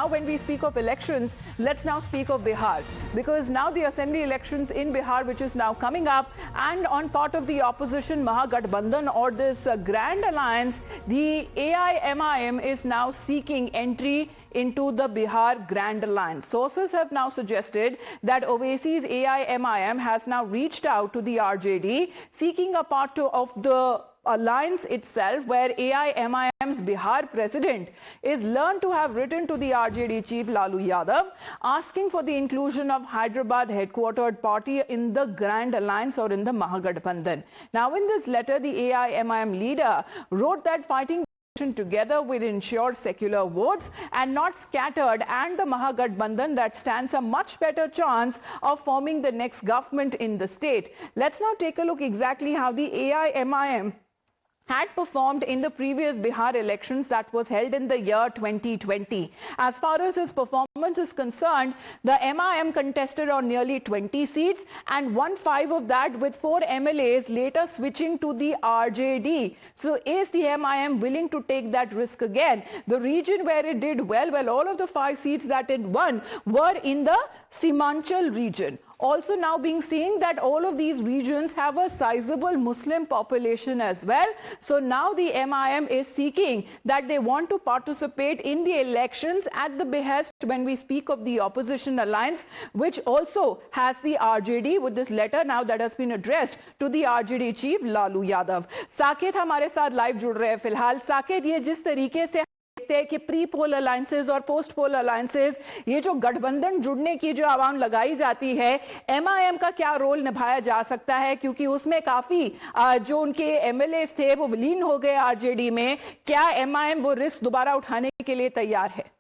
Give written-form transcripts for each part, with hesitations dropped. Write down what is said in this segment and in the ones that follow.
now when we speak of elections, let's now speak of Bihar, because now the assembly elections in Bihar, which is now coming up, and on part of the opposition Mahagathbandhan or this grand alliance, the AIMIM is now seeking entry into the Bihar Grand Alliance. Sources have now suggested that Owaisi's AIMIM has now reached out to the RJD seeking a part of the alliance itself, where AIMIM's Bihar president is learned to have written to the RJD chief Lalu Yadav asking for the inclusion of Hyderabad headquartered party in the Grand Alliance or in the Mahagathbandhan. Now in this letter, the AIMIM leader wrote that fighting together will ensure secular votes and not scattered, and the Mahagathbandhan that stands a much better chance of forming the next government in the state. Let's now take a look exactly how the AIMIM had performed in the previous Bihar elections that was held in the year 2020. As far as his performance is concerned, the MIM contested on nearly 20 seats and won 5 of that, with 4 MLAs later switching to the RJD. So is the MIM willing to take that risk again? The region where it did well, all of the 5 seats that it won were in the Simanchal region. Also now being seen that all of these regions have a sizable Muslim population as well. So now the MIM is seeking that they want to participate in the elections at the behest, when we speak of the opposition alliance, which also has the RJD, with this letter now that has been addressed to the RJD chief Lalu Yadav. Saket हमारे साथ live जुड़ रहे हैं फिलहाल। साकेत, ये जिस तरीके से देखते हैं कि प्री पोल अलायंसेज और पोस्ट पोल अलायंसेज, ये जो गठबंधन जुड़ने की जो आवाम लगाई जाती है, एमआईएम का क्या रोल निभाया जा सकता है, क्योंकि उसमें काफी जो उनके एमएलए थे वो विलीन हो गए आरजेडी में। क्या एमआईएम वो रिस्क दोबारा उठाने के लिए तैयार है?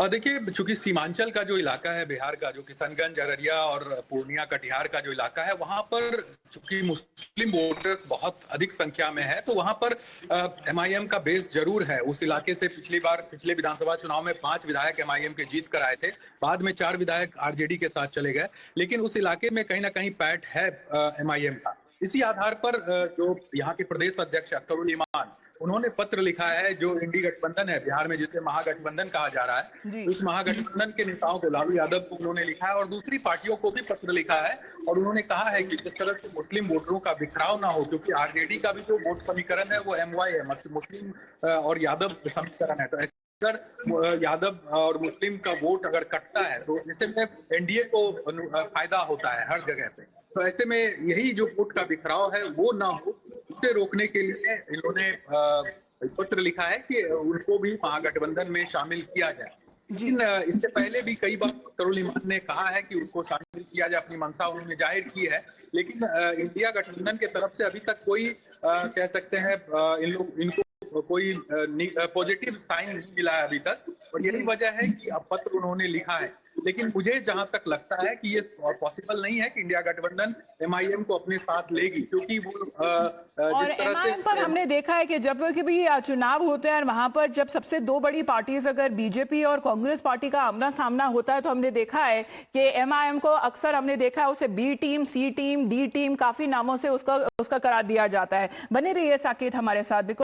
देखिए, चूंकि सीमांचल का जो इलाका है बिहार का, जो किशनगंज, अररिया और पूर्णिया कटिहार का जो इलाका है, वहां पर चूंकि मुस्लिम वोटर्स बहुत अधिक संख्या में है, तो वहां पर एमआईएम का बेस जरूर है। उस इलाके से पिछले विधानसभा चुनाव में 5 विधायक एमआईएम के जीत कर आए थे, बाद में 4 विधायक आरजेडी के साथ चले गए, लेकिन उस इलाके में कहीं ना कहीं पैठ है एमआईएम का। इसी आधार पर जो यहाँ के प्रदेश अध्यक्ष अख्तरुल ईमान, उन्होंने पत्र लिखा है जो इंडी गठबंधन है बिहार में, जिसे महागठबंधन कहा जा रहा है, उस महागठबंधन के नेताओं को, लालू यादव को उन्होंने लिखा है और दूसरी पार्टियों को भी पत्र लिखा है, और उन्होंने कहा है कि जिस तरह से मुस्लिम वोटरों का बिखराव ना हो, क्योंकि आरजेडी का भी जो वोट समीकरण है वो MY है, मुस्लिम और यादव समीकरण है, तो अगर यादव और मुस्लिम का वोट अगर कटता है तो इससे में एनडीए को फायदा होता है हर जगह पे। तो ऐसे में यही जो वोट का बिखराव है वो ना हो, उसे रोकने के लिए इन्होंने पत्र लिखा है कि उनको भी महागठबंधन में शामिल किया जाए। लेकिन इससे पहले भी कई बार अख्तरुल ईमान ने कहा है कि उनको शामिल किया जाए, अपनी मंशा उन्होंने जाहिर की है, लेकिन इंडिया गठबंधन के तरफ से अभी तक कोई कह सकते हैं इनको कोई पॉजिटिव साइन नहीं मिला है अभी तक, और यही वजह है कि अब पत्र उन्होंने लिखा है। लेकिन मुझे जहां तक लगता है कि ये पॉसिबल नहीं है कि इंडिया गठबंधन एमआईएम को अपने साथ लेगी, क्योंकि वो और एमआईएम पर हमने देखा है कि जब भी चुनाव होते हैं और वहां पर जब सबसे 2 बड़ी पार्टीज अगर बीजेपी और कांग्रेस पार्टी का आमना सामना होता है, तो हमने देखा है कि एमआईएम को अक्सर हमने देखा है उसे बी टीम, सी टीम, डी टीम, काफी नामों से उसका करार दिया जाता है। बने रहिए साकेत हमारे साथ।